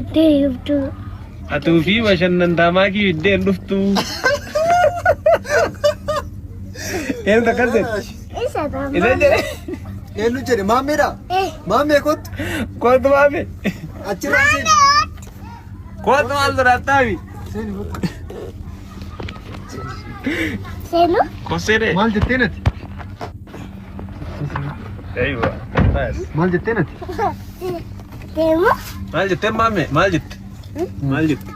iddee hubdu. Atuu fi bashannantaa maakii iddeen dhuftu. Eenyu takkas jedhe? Isa ta'a. Isa jedhe? Eenyu jedhe maammeedha? Maammee kottu. Kootu maammee? Achirraa seeni. Kootu maal sodaataafi? Seeni kottu. Seenu? Kosseedhe? Maal jettee nati? Eeywa. Maal jettee nati? Deemu? Maal jettee maammee? Maal jette? Maal jette?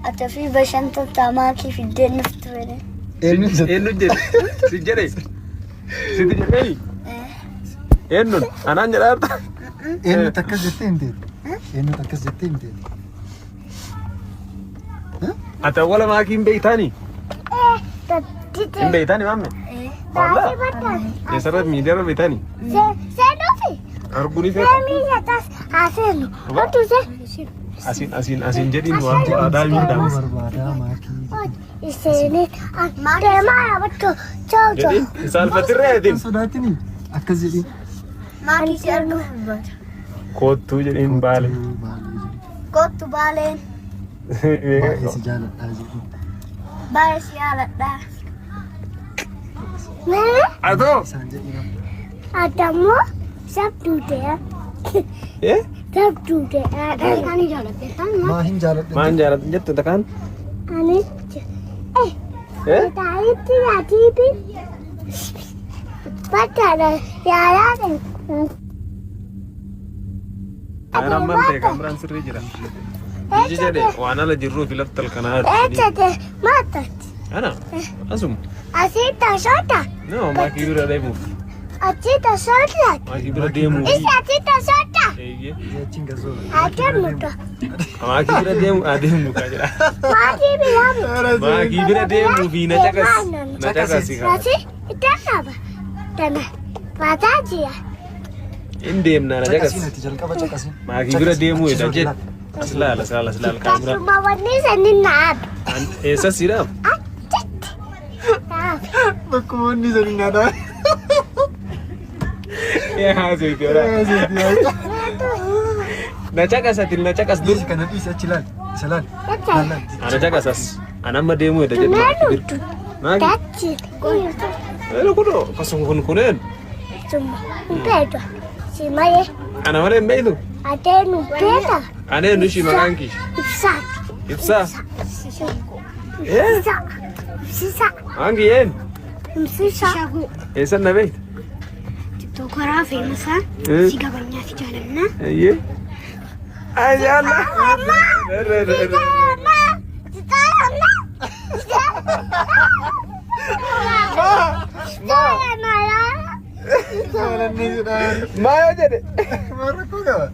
Atuu fi bashannantaa maakii iddeen dhuftu jedhe. Eenyu jedhe? Eenyu jedhe? Si jedhe? Sitti jedhee? Eenyuun? Anaan jedhaarta? Eenyu takkas jettee hin teetu? Eenyu takkas jettee hin teetu? Ati awwala maakii hin beektaanii? Hin beektaanii maammee? Baay'ee baddaa. Eessarratti miidiyaarra beektaanii? Seenuufi? Arguuni feeta? Seemii isaas haa seenu. Otuu see. Asiin jedhiin waan aadaa miidhamu. Barbaadaa maakii. Iseenii deemaa yaabachuu choochoo. Jedhiin saalfatirree jedhiin. Sodaatini akkas jedhiin. Maakii si argu. Koottuu jedhiin baale. Kottu baaleen. Baay'ee si jaaladhaa jedhiin. Baay'ee si jaaladhaa. Atoo! Isaan jedhiin. Adammoo sabduudee. Sabduudee. Ani jaaladhe. Maa hin jaaladhe? Maan jaalladhu jettu takaan? Ani taayitti yaatiifi baddaadha yaadaadha. Kameraan malee kameraan sirrii jira. Iji jedhe waan ala jirruuf lafti halkanaa Ejjete maatatti. Ana asuma. Asitti soota. Nama maakii bira deemuuf. Achitti soota. Maakii bira deemuuf. Isi achitti soota. Eeyyee. Jechiin gasoo. Adeemuudha. Maakii bira deemu kaa jedha. Maakii biyyaami. Maakii bira deemuufi na caqasi kaa. Asi itti qaba. Dana baataajiya. Hin deemna na caqasi. Caqasiin ati jalqaba caqasiin. Maakii bira deemuu jedha jedhe. As laala kaamera. Kasuma wanni sanni naabi. Eessa siidhaaf? Achitti. Naabi. Bakka wanni sani nyaadhaa. Yaa seeti ora. Na caqasatin na caqas dur. Dhiisi kana dhiisi achi laal. Isa laal. Dacha. Ana caqasas. Ana amma deemuu jedha jedhe maakii bira. Maakii? Dachi. Eela kunoo akkasuma kuneen. Suma. Mpeeto. Simaye. Ana malee hin beektu. Adeemu beeta. Aneen nushi maqaan kee. Ibsaati. Ibsaa. Ibsa. Ibsisa. Maqaan kee eenyu? Ibsisa. Eessan na beekta? Tiktookara fe'umsa. Si gabanyaa fi jaalannaa. Eeyyee. Ayyaana. Mama. Jaalannaa. Maa yoo jedhe? Rakkoo qaba.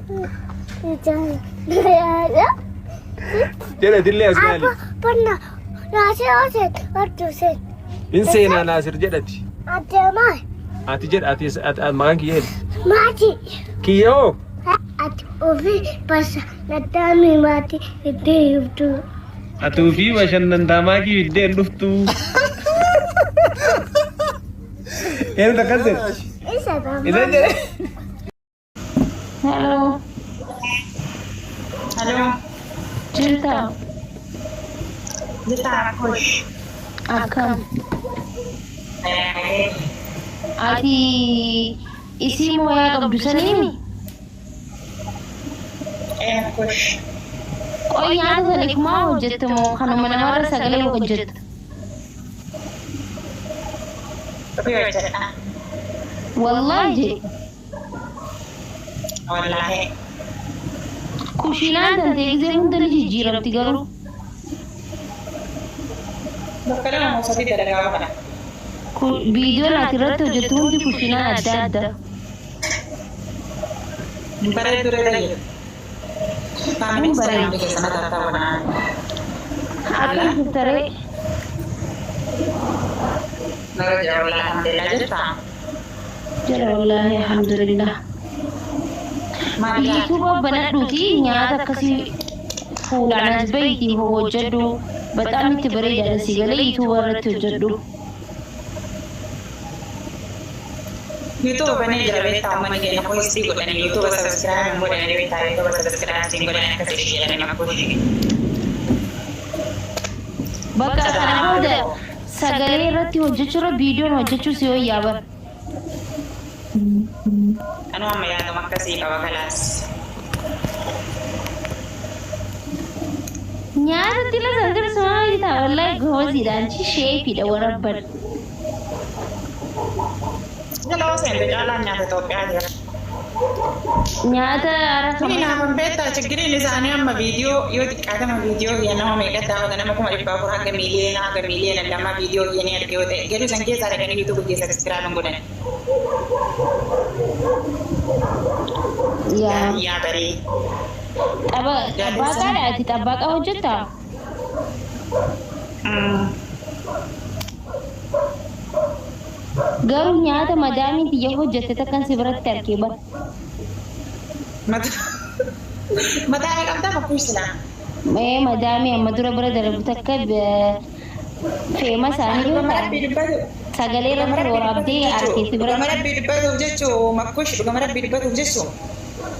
Jedhe dillee as maali? Banna naasee oseet hortuusee. Hin seenaa naasir jedhati. Adeemaa. Ati jedha ati maqaan kiyya eenyu? Maatii. Kiyya hoo? Ati ofii basa naddaamii maatii iddee hubdu. Atuu fi bashannantaa maakii iddeen dhuftu. Eenyu takkas jedhe? Isa ta'a. Isa jedhe? Hello. Hello. Jirta. Jirta kush. Akkam. Ati isii moyaa qabdu saniimi? Kush. Qoy nyaata saniif maa hojjetta moo kanuma namarra sagalee hojjetta? Wallahi je. Wallahi. Kushiinaan tantee gisee hunda ni jijjiiramti garuu. Bakka lama moosatti dalagaa kana. Viidiyoon ati irratti hojjettu hundi kushiinaan adda adda. Bareedu reedayi. Kami bareedu keessa mataa taa'uudhaan. Akkam turtaree? Nara jira wallahi alhamdulillah jirta. Jira wallahi alhamdulillah. YouTube banadhuuti nyaata akkasii fuulaan as bahiiti hojjedhu. Bexaam itti bareedaadha si galee YouTube irratti hojjedhu. YouTube banee jira beektaa uummanni keenya poostii godhanii YouTube subscribe godhanii beektaa YouTube subscribe godhanii akkasii jedhanii makkuuti. Bakka kana booda sagalee irratti hojjechuudha viidiyoon hojjechuu si wayyaa bara. Anu amma yaaduma akkasii qaba kalaas. Nyaata tila sangar sama kita wallahi goziidhaan sheefiidha warabban. Jalaa seente caalaan nyaata Itoophiyaa jira. Nyaata Kuni naafan beektaa chiggiriin isaanii amma viidiyoo yoo xiqqaatama viidiyoo kiyya nama meeqatti haawwata nama 400 hanga miiliyoona lama viidiyoo kiyyanii arge yoo ta'e garuu san keessaa dhaqanii YouTube keessa subscribe godhan. Yaa barii. Xabaaqaadhaati xabaaqa hojjettaa? Garuu nyaata madaamiin biyya hojjette takkan si biratti argee bara. Mataa qabdaa fakkuusinaa. Madaamii amma dura bira dalagu takka feema isaanii yoo ta'an sagalee irratti waraabdee argee si bira. Dhugama rabbii dubbatuuf jechuun makkuush dhugama rabbii dubbatuuf jechuun.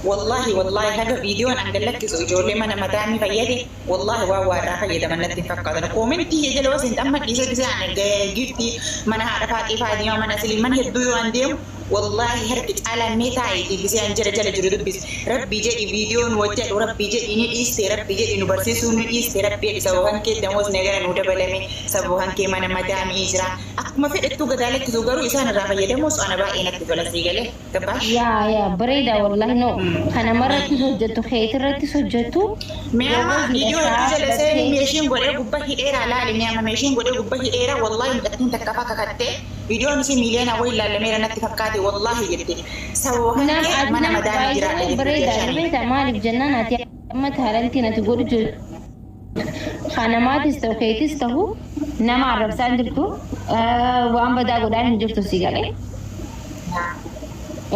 والله هذا فيديو انا قال لك زوجي ما انا مدامي فيدي والله واو راح يدا من نتي فقط كومنتي يجي لو انت اما دي زي يعني جيتي ما انا عارفه كيف هذه يوم انا سليمان يدو عندهم والله هربت على ميتا يجي زي انجر جل بس ربي جاي فيديو نوجه ربي جاي اني استي ربي جاي انه برسيسو انه استي ربي سوهان كي دموز نغير نو دبلمي سبوهان كي ما انا مدامي اجرا ما في اتو غدالك زوغرو يسان راح يدموس انا بقى انك تقول سيغله كباش يا بريده والله نو انا مره سجدت خيت رتي سجدتو مياما فيديو رجل سيني ميشين غوري غبا هيرا لا مياما ميشين غوري غبا هيرا والله متكين تكفا ككته فيديو نسي مليون ولا لميرا نتفكاتي والله يدي سو انا مدام جرا بريده مالك جناناتي اما تهرنتي نتقول خانمات استوكيتس تهو نما عرب ساندرتو وان بدا غدان جرتو سيغالي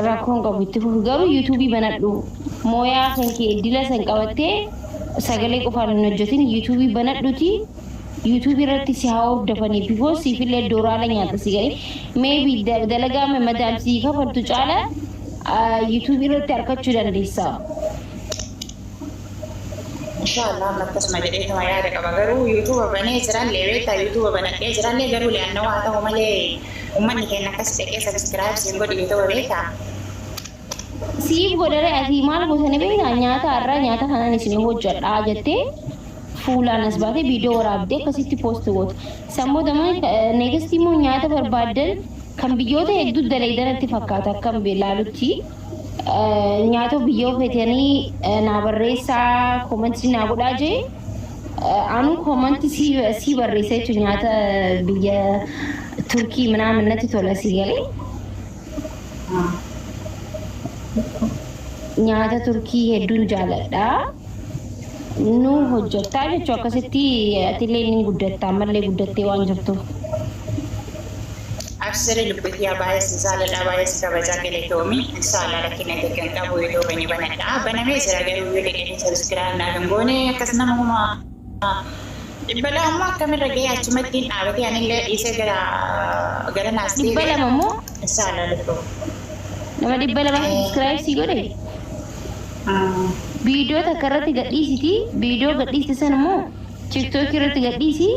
rakkoon qabutti garuu yuutuubii banadhu mooyaa kan kee dila san qabattee sagalee qofaan hin hojjetin yuutuubii banadhuti yuutuubii irratti si haa hordofanii bifoo siifillee dooraala nyaata si galee meebi dalagaa madaam sii kafartu caala yuutuubii irratti argachuu dandeessa. Inshallah akkasuma jedheetuma yaada qaba garuu yuutuuba banee jiran leeweeta yuutuuba banadhee jirallee garuu le'annoo haa ta'u malee ummanni keenya akkas dhaqee subscribe siin godhi yuutuuba beektaa. Siif godhare asii maal gootanii beektaa nyaata har'aa nyaata kanaan isin hojjedhaa jettee fuulaan as baatee viidiyoo waraabdee akkasitti poost gootu. Sammuu damee neegasti immoo nyaata barbaaddan kan biyyoota hedduu dalaydanitti fakkaata akkam ilaalutti. Nyaata biyyoo feetanii naa barreessaa koomentii naa godhaa jee anu koomentii si barreessa jechuun nyaata biyya Turkii ምናምን natti tola si galee nyaata Turkii hedduun jaaladha nu hojjettaa jechuun akkasitti atillee ni guddattaa ammallee guddattee waan jirtuuf. Afsiri lubbiti yaa baay'ee si jaaladha baay'ee si kabajaa galatoomii inshallah rakkina deeggan qabu yoo bani banadha banamee jira garuu yoo dhaqee subscribe naa kan goone akkas nama huma Ibbala ammoo akkamirra gahee achumatti hin dhaabatee anillee dhiisee gara naastii. Dhibba lama immoo? Inshallah lubbuu. Nama dhibba lama subscribe si godhe? Viidiyoo takka irratti gadhiisiti viidiyoo gadhiiste san immoo tiktookii irratti gadhiisi